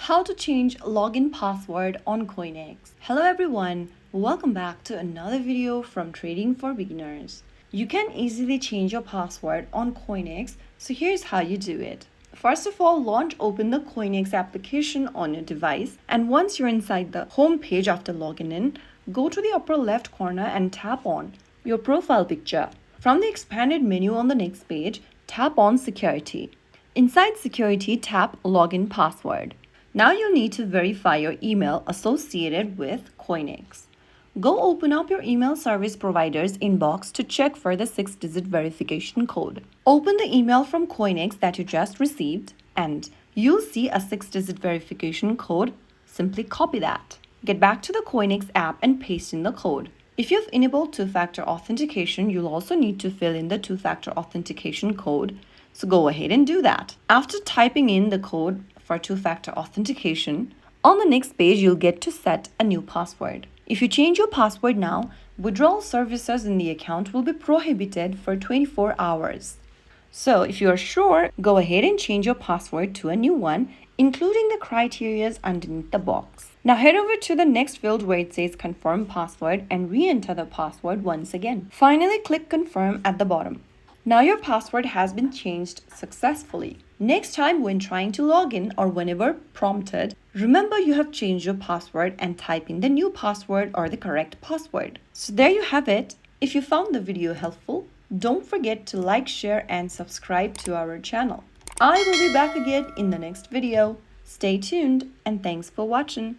How to change login password on CoinEx. Hello everyone, welcome back to another video from Trading for Beginners. You can easily change your password on CoinEx, so here's how you do it. First of all, open the CoinEx application on your device, and once you're inside the home page after logging in, go to the upper left corner and tap on your profile picture. From the expanded menu on the next page, tap on Security. Inside Security, tap Login Password. Now you'll need to verify your email associated with CoinEx. Go open up your email service provider's inbox to check for the 6-digit verification code. Open the email from CoinEx that you just received and you'll see a 6-digit verification code. Simply copy that. Get back to the CoinEx app and paste in the code. If you've enabled two-factor authentication, you'll also need to fill in the two-factor authentication code. So go ahead and do that. After typing in the code for two-factor authentication, on the next page you'll get to set a new password. If you change your password now, withdrawal services in the account will be prohibited for 24 hours. So if you are sure, go ahead and change your password to a new one, including the criteria underneath the box. Now head over to the next field where it says confirm password and re-enter the password once again. Finally, click confirm at the bottom. Now your password has been changed successfully. Next time when trying to log in or whenever prompted, remember you have changed your password and type in the new password or the correct password. So there you have it. If you found the video helpful, don't forget to like, share and subscribe to our channel. I will be back again in the next video. Stay tuned and thanks for watching.